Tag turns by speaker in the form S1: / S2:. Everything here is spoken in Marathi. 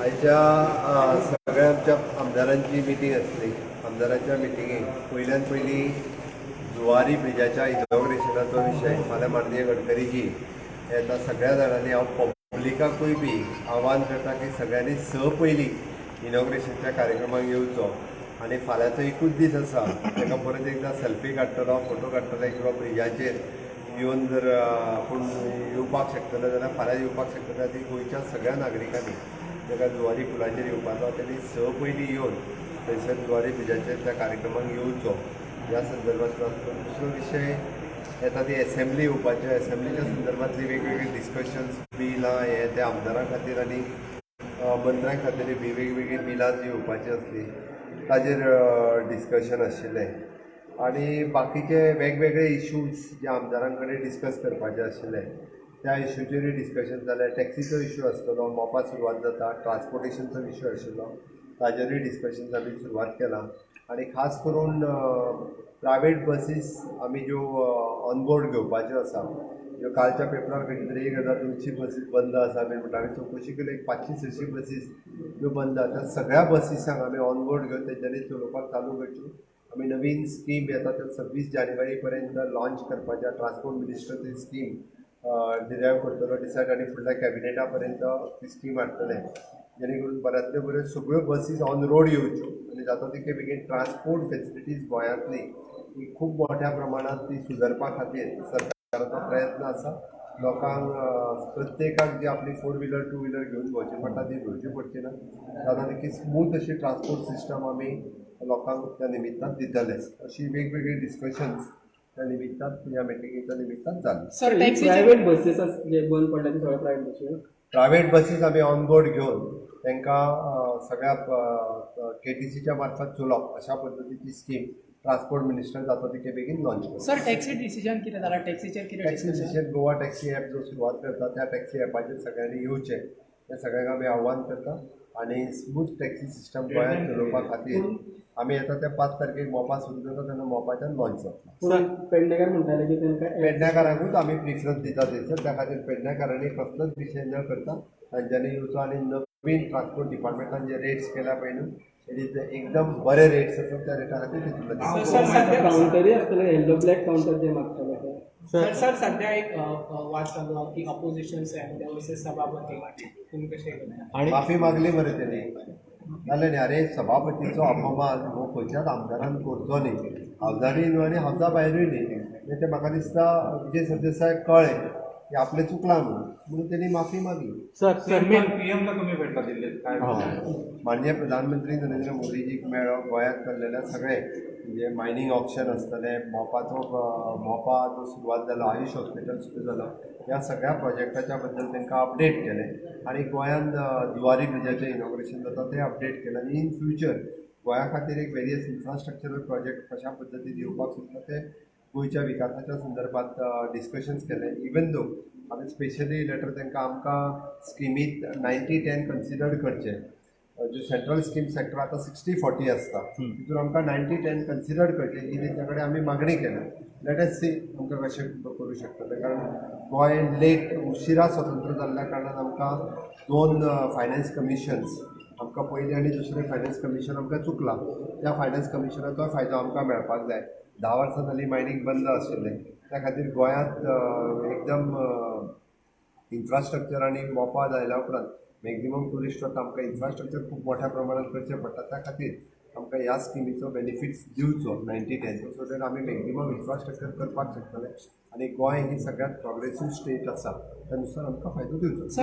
S1: आयच्या सगळ्या आमच्या आमदारांची मिटींग आसली. आमदारांच्या मिटिंगेक पयल्यान पयली जुवारी ब्रिजाच्या इनॉग्रेशनाचो विशय फाल्यां माननीय गडकरीजी येता सगळ्या जाणांनी हांव पब्लिकाकूय बी आव्हान करता की सगळ्यांनी पयली इनॉग्रेशनच्या कार्यक्रमाक येवचो आनी फाल्यांचो एकूच दीस आसा ताका परत एकदां सेल्फी काडटलो फोटो काडटले किंवा ब्रिजाचेर येवन जर आपूण येवपाक शकतले जाल्यार फाल्यां येवपाक शकतले ती गोंयच्या सगळ्या नागरिकांनी ताका जुवारी पुलाचेर येवपाचो त्यांनी पयली येवन थंयसर जुवारी ब्रिजाचेर त्या कार्यक्रमाक येवचो ह्या संदर्भांतलो दुसरो विशय येता ती एसेंब्ली येवपाचे एसेंब्लीच्या संदर्भांतली वेगवेगळी डिस्कशन्स बिलां हे त्या आमदारां खातीर आनी मंत्र्यां खातीर बी वेगवेगळी बिलां जी येवपाची आसली ताजेर डिस्कशन आशिल्लें आनी बाकीचे वेगवेगळे इश्यूज जे आमदारां कडेन डिस्कस करपाचे आशिल्ले त्या इश्यूचेरूय डिस्कशन जालें टॅक्सीचो इश्यू आसतलो मोपा सुरवात जाता ट्रान्सपोर्टेशनचो इश्यू आशिल्लो ताजेरूय डिस्कशन आमी सुरवात केलां आनी खास करून प्रायवेट बसीस आमी ज्यो ऑनबोर्ड घेवपाच्यो आसा ज्यो कालच्या पेपरार खंय तरी 1200 बसीस बंद आसा बी म्हणटा आमी चवकशी केली 500-600 बसीस ज्यो बंद आसा त्या सगळ्या बसीसांक आमी ऑनबोर्ड घेवन तेंच्यांनी चलोवपाक चालू करच्यो आमी नवीन स्कीम येता त्या 26 जानेवारी पर्यंत लॉन्च करपाच्या ट्रान्सपोर्ट मिनिस्टर ती स्कीम डिरायव करतलो डिसायड आनी फुडल्या कॅबिनेटा पर्यंत ती स्कीम हाडटले जेणे करून बऱ्यांतल्यो बऱ्यो सगळ्यो बसीस ऑन रोड येवच्यो आनी जाता तितके बेगीन ट्रान्सपोर्ट फेसिलिटीज गोंयांतली ही खूब मोठ्या प्रमाणात ती सुदारपा खातीर सरकाराचो प्रयत्न आसा लोकांक प्रत्येकाक जी आपली 4 व्हिलर 2 व्हिलर घेवन भोंवची पडटा ती भोंवची पडची ना जाता तितकी स्मूथ अशी ट्रान्सपोर्ट सिस्टम आमी लोकांक त्या निमित्तान दितले अशी वेगवेगळी डिस्कशन्स त्या निमित्तान ह्या मिटिंगेच्या निमित्तान जाली.
S2: सर प्रायव्हेट बसीस जे बंद पडल्या सगळ्या प्रायव्हेट बसी
S1: प्रायव्हेट बसीस आमी ऑनबोर्ड घेवन तांकां सगळ्या KTCच्या मार्फत चलोवप अशा पद्दतीची स्कीम ट्रान्सपोर्ट मिनिस्टर जाता तितके बेगीन लॉन्च करता.
S2: सर टॅक्सी डिसिजन कितें जालां टॅक्सीचेर कितें
S1: taxi decision Goa taxi app जो सुरवात करता त्या टॅक्सी ॲपाचेर सगळ्यांनी येवचें हें सगळ्यांक आमी आव्हान करता आनी स्मूथ टॅक्सी सिस्टम गोंयांत चलोवपा खातीर आमी येता त्या 5 तारखेक मोपा सुरू करता तेन्ना मोपाच्यान लॉन्च जाता.
S2: पेडणेकार म्हणटाले की तांकां
S1: पेडणेकारांकूच आमी प्रिफरन्स दिता थंयसर त्या खातीर पेडणेकारांनी कसलोच विशय न करता तांच्यांनी येवचो आनी नवीन ट्रान्सपोर्ट डिपार्टमेंटान जे रेट्स केल्या पळय न्हू ते एकदम बरे रेट्स आसात त्या रेटा खातीर तितूंतले
S2: काउंटरूय आसतले येलो ब्लॅक काउंटर जे मागतले सर सध्या एक वाद चालू आहे की ऑपोजिशन्स आहे वर्सेस सभापती तुम्ही कसे
S1: आणि माफी मागली मरे तेणी जालें न्ही अरे सभापतीचो अपमान हो खंयच्याच आमदारान करचो न्ही आमदारी न्हू आनी हावजा भायरूय न्ही ते म्हाका दिसता विजय सरदेसायाक कळ्ळें की आपलें चुकलां म्हणून तेणी माफी मागली.
S2: सर
S3: पीएमला कमी भेटला दिल्लीत काय
S1: माननीय प्रधानमंत्री नरेंद्र मोदीजीक मेळ्ळो गोंयांत चल्लेले सगळे म्हणजे मायनींग ऑप्शन आसतले मोपा जो सुरवात जालो आयुश हॉस्पिटल सुरू जालो ह्या सगळ्या प्रोजेक्टाच्या बद्दल तांकां अपडेट केले आनी गोंयांत जुवारी ब्रिजाचें इनॉग्रेशन जाता तें अपडेट केलें आनी इन फ्युचर गोंया खातीर एक वेरियस इन्फ्रास्ट्रक्चरल प्रोजेक्ट कशा पद्दतीन येवपाक सोदता ते गोंयच्या विकासाच्या संदर्भात डिस्कशन्स केले इवन दो आमी स्पेशली लेटर तांकां आमकां स्किमींत 90-10 कन्सिडर्ड करचे ज्यो सेंट्रल स्कीम सेक्टर आतां 60-40 आसता तितून आमकां 90-10 कन्सिडर्ड करचे ही तेंच्या कडेन आमी मागणी केल्या लेटस सी आमकां कशें करूं शकतले कारण गोंय लेट उशिरा स्वतंत्र जाल्ल्या कारणान आमकां 2 फायनान्स कमिशन्स आमकां पयलीं आनी दुसरें फायनान्स कमिशन आमकां चुकलां त्या फायनान्स कमिशनाचो फायदो आमकां मेळपाक जाय 10 वर्सां जालीं मायनींग बंद आशिल्लें त्या खातीर गोंयांत एकदम इन्फ्रास्ट्रक्चर आनी मोपा जायल्या उपरांत मॅक्झिमम टुरिस्ट वता आमकां इन्फ्रास्ट्रक्चर खूब मोठ्या प्रमाणात करचें पडटा त्या खातीर आमकां ह्या स्किमीचो बेनिफिट्स दिवचो 90-10 सो दॅट आमी मॅक्झिमम इन्फ्रास्ट्रक्चर करपाक शकतले आनी गोंय ही सगळ्यांत प्रोग्रेसीव स्टेट आसा त्या नुसार आमकां फायदो दिवचो.